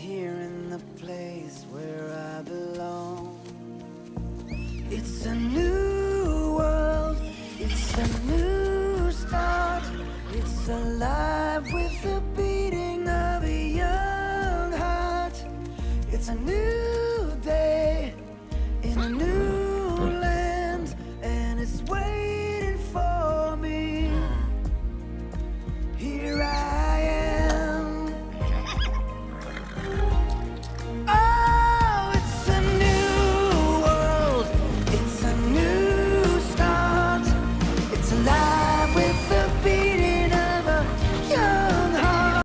here in the place where I belong. It's a new world, it's a new start. It's alive with the beating of a young heart. It's a new